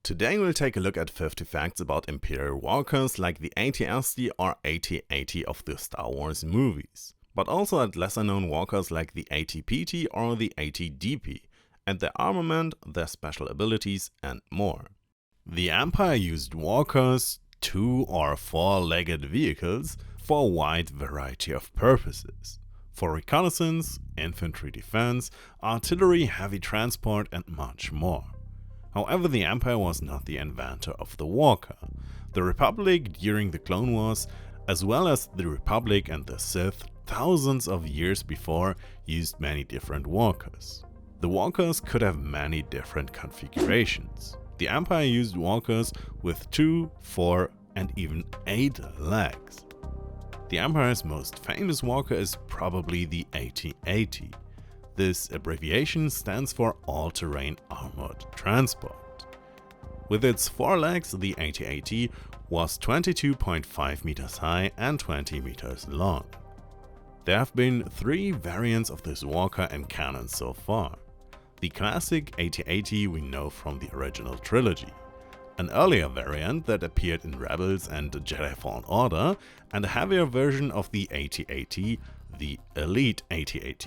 Today we'll take a look at 50 facts about Imperial walkers like the AT-ST or AT-AT of the Star Wars movies, but also at lesser known walkers like the AT-PT or the AT-DP, and their armament, their special abilities and more. The Empire used walkers, 2- or 4-legged vehicles, for a wide variety of purposes. For reconnaissance, infantry defense, artillery, heavy transport and much more. However, the Empire was not the inventor of the walker. The Republic during the Clone Wars, as well as the Republic and the Sith thousands of years before, used many different walkers. The walkers could have many different configurations. The Empire used walkers with 2, 4 and even 8 legs. The Empire's most famous walker is probably the AT-AT. This abbreviation stands for All-Terrain Armored Transport. With its 4 legs, the AT-AT was 22.5 meters high and 20 meters long. There have been 3 variants of this walker in canon so far. The classic AT-AT we know from the original trilogy, an earlier variant that appeared in Rebels and Jedi Fallen Order, and a heavier version of the AT-AT, the Elite AT-AT.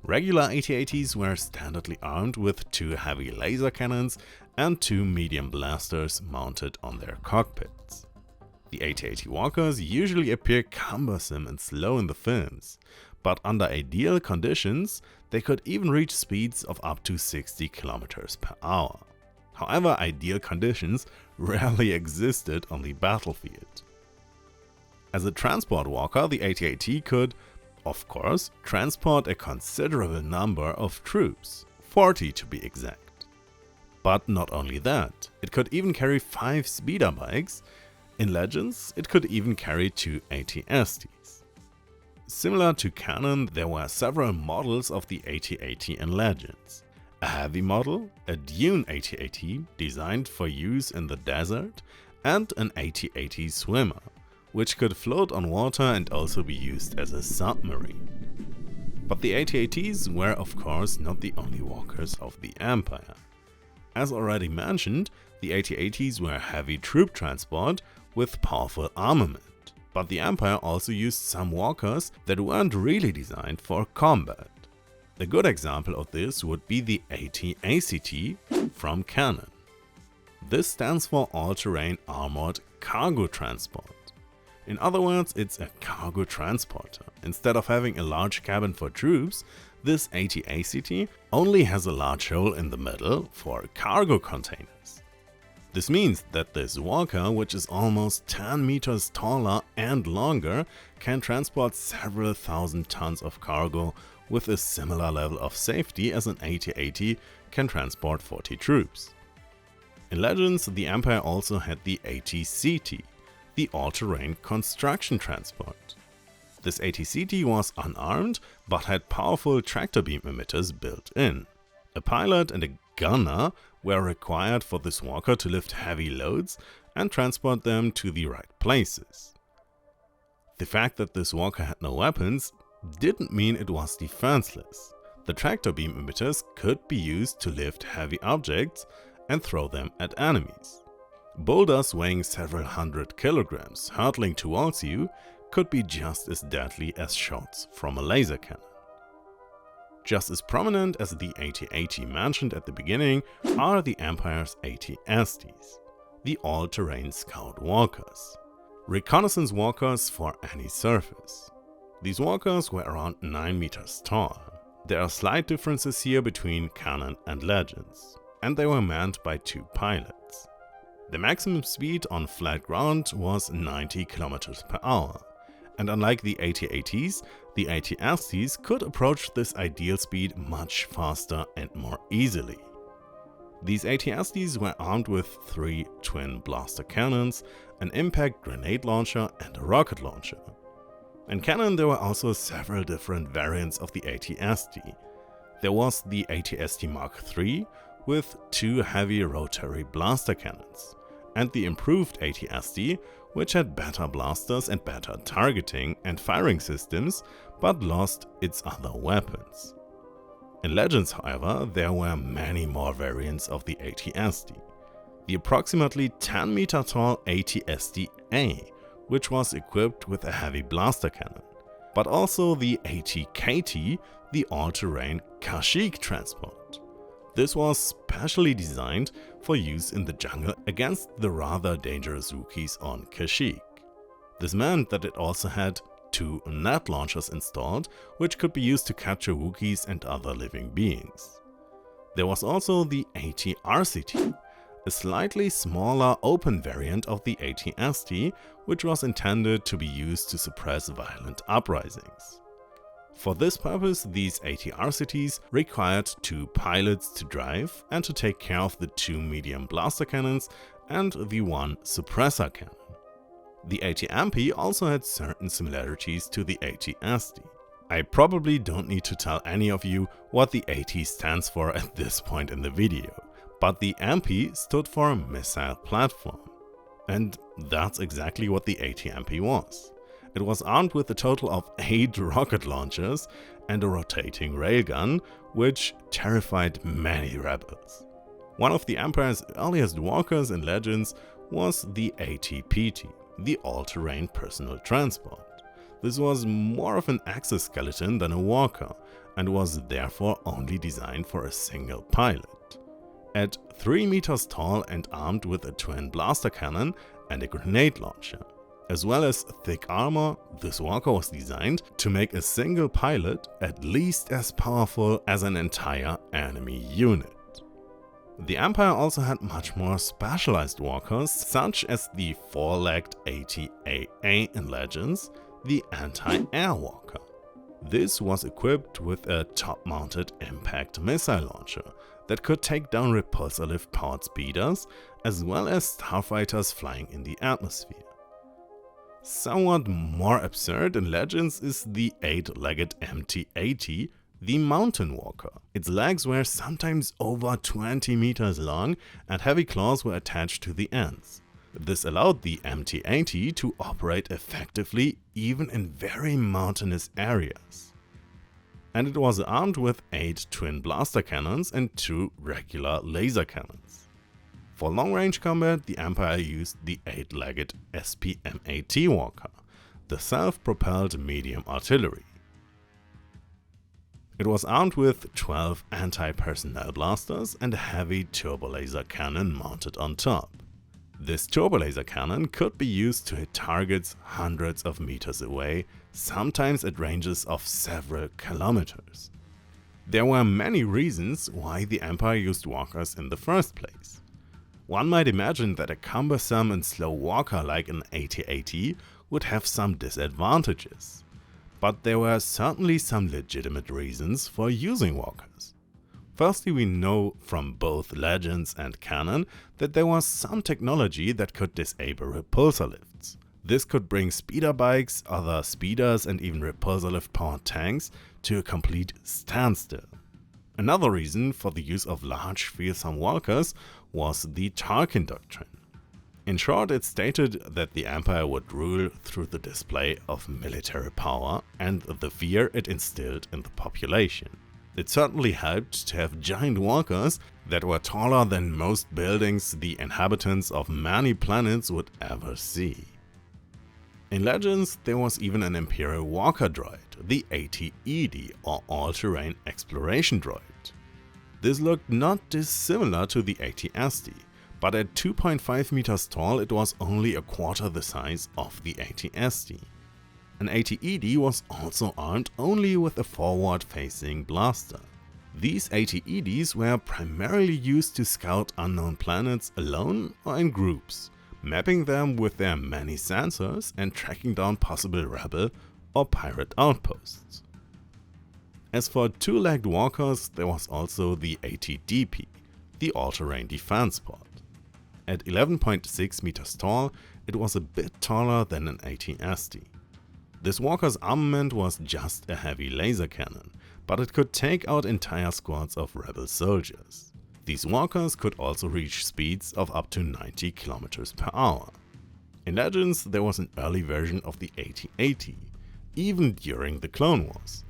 Regular AT-ATs were standardly armed with 2 heavy laser cannons and 2 medium blasters mounted on their cockpits. The AT-AT walkers usually appear cumbersome and slow in the films, but under ideal conditions, they could even reach speeds of up to 60 km per hour. However, ideal conditions rarely existed on the battlefield. As a transport walker, the AT-AT could, of course, transport a considerable number of troops, 40 to be exact. But not only that, it could even carry 5 speeder bikes. In Legends, it could even carry 2 AT-STs. Similar to canon, there were several models of the AT-AT in Legends. A heavy model, a dune AT-AT designed for use in the desert, and an AT-AT swimmer, which could float on water and also be used as a submarine. But the AT-ATs were of course not the only walkers of the Empire. As already mentioned, the AT-ATs were heavy troop transport with powerful armament. But the Empire also used some walkers that weren't really designed for combat. A good example of this would be the AT-ACT from canon. This stands for All-Terrain Armored Cargo Transport. In other words, it's a cargo transporter. Instead of having a large cabin for troops, this AT-ACT only has a large hole in the middle for cargo containers. This means that this walker, which is almost 10 meters taller and longer, can transport several thousand tons of cargo with a similar level of safety as an AT-AT can transport 40 troops. In Legends, the Empire also had the AT-CT, the all-terrain construction transport. This AT-CT was unarmed but had powerful tractor beam emitters built in. A pilot and a gunner were required for this walker to lift heavy loads and transport them to the right places. The fact that this walker had no weapons didn't mean it was defenseless. The tractor beam emitters could be used to lift heavy objects and throw them at enemies. Boulders weighing several hundred kilograms hurtling towards you could be just as deadly as shots from a laser cannon. Just as prominent as the AT-AT mentioned at the beginning are the Empire's AT-STs, the all-terrain scout walkers, reconnaissance walkers for any surface. These walkers were around 9 meters tall. There are slight differences here between canon and Legends, and they were manned by 2 pilots. The maximum speed on flat ground was 90 km per hour, and unlike the AT-ATs, the AT-STs could approach this ideal speed much faster and more easily. These AT-STs were armed with 3 twin blaster cannons, an impact grenade launcher and a rocket launcher. In canon, there were also several different variants of the AT-ST. There was the AT-ST Mark III with 2 heavy rotary blaster cannons, and the improved AT-ST, which had better blasters and better targeting and firing systems, but lost its other weapons. In Legends, however, there were many more variants of the AT-ST. the approximately 10 meter tall AT-ST-A, which was equipped with a heavy blaster cannon, but also the AT-KT, the all-terrain Kashyyyk transport. This was specially designed for use in the jungle against the rather dangerous Wookiees on Kashyyyk. This meant that it also had 2 net launchers installed, which could be used to capture Wookiees and other living beings. There was also the AT-RCT, a slightly smaller open variant of the AT-ST, which was intended to be used to suppress violent uprisings. For this purpose, these AT-RCTs required 2 pilots to drive and to take care of the 2 medium blaster cannons and the 1 suppressor cannon. The AT-MP also had certain similarities to the AT-ST. I probably don't need to tell any of you what the AT stands for at this point in the video, but the MP stood for Missile Platform. And that's exactly what the AT-MP was. It was armed with a total of 8 rocket launchers and a rotating railgun, which terrified many rebels. One of the Empire's earliest walkers in Legends was the AT-PT, the all-terrain personal transport. This was more of an exoskeleton than a walker, and was therefore only designed for a single pilot. At 3 meters tall and armed with a twin blaster cannon and a grenade launcher, as well as thick armor, this walker was designed to make a single pilot at least as powerful as an entire enemy unit. The Empire also had much more specialized walkers, such as the 4-legged AT-AA in Legends, the anti-air walker. This was equipped with a top-mounted impact missile launcher that could take down repulsor lift powered speeders, as well as starfighters flying in the atmosphere. Somewhat more absurd in Legends is the 8-legged MT-80, the Mountain Walker. Its legs were sometimes over 20 meters long and heavy claws were attached to the ends. This allowed the MT-80 to operate effectively even in very mountainous areas. And it was armed with 8 twin blaster cannons and 2 regular laser cannons. For long-range combat, the Empire used the 8-legged SPM-AT Walker, the self-propelled medium artillery. It was armed with 12 anti-personnel blasters and a heavy turbolaser cannon mounted on top. This turbolaser cannon could be used to hit targets hundreds of meters away, sometimes at ranges of several kilometers. There were many reasons why the Empire used walkers in the first place. One might imagine that a cumbersome and slow walker like an AT-AT would have some disadvantages. But there were certainly some legitimate reasons for using walkers. Firstly, we know from both Legends and canon that there was some technology that could disable repulsor lifts. This could bring speeder bikes, other speeders and even repulsor lift powered tanks to a complete standstill. Another reason for the use of large fearsome walkers was the Tarkin doctrine. In short, it stated that the Empire would rule through the display of military power and the fear it instilled in the population. It certainly helped to have giant walkers that were taller than most buildings the inhabitants of many planets would ever see. In Legends, there was even an Imperial walker droid, the AT-ED or all-terrain exploration droid. This looked not dissimilar to the AT-ST, but at 2.5 meters tall it was only a quarter the size of the AT-ST. An AT-ED was also armed only with a forward-facing blaster. These AT-EDs were primarily used to scout unknown planets alone or in groups, mapping them with their many sensors and tracking down possible rebel or pirate outposts. As for two-legged walkers, there was also the AT-DP, the all-terrain defense pod. At 11.6 meters tall, it was a bit taller than an AT-ST. This walker's armament was just a heavy laser cannon, but it could take out entire squads of rebel soldiers. These walkers could also reach speeds of up to 90 km per hour. In Legends, there was an early version of the AT-AT, even during the Clone Wars.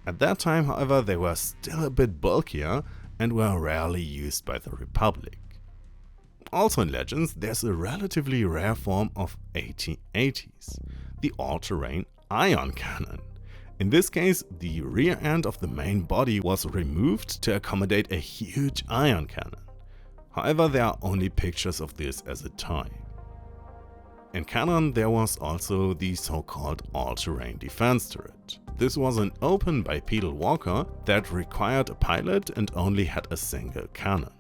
At that time, however, they were still a bit bulkier and were rarely used by the Republic. Also in Legends, there's a relatively rare form of AT-STs, the all-terrain ion cannon. In this case, the rear end of the main body was removed to accommodate a huge ion cannon. However, there are only pictures of this as a toy. In canon, there was also the so-called all-terrain defense turret. This was an open bipedal walker that required a pilot and only had a single cannon.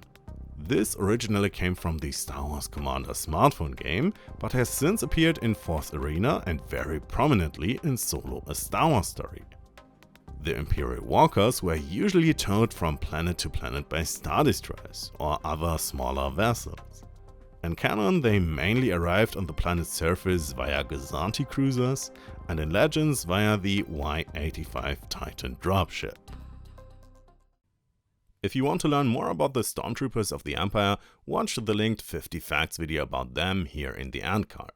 This originally came from the Star Wars Commander smartphone game, but has since appeared in 4th Arena and very prominently in Solo: A Star Wars Story. The Imperial walkers were usually towed from planet to planet by Star Destroyers or other smaller vessels. In canon, they mainly arrived on the planet's surface via Gazanti cruisers, and in Legends via the Y-85 Titan dropship. If you want to learn more about the Stormtroopers of the Empire, watch the linked 50 Facts video about them here in the end card.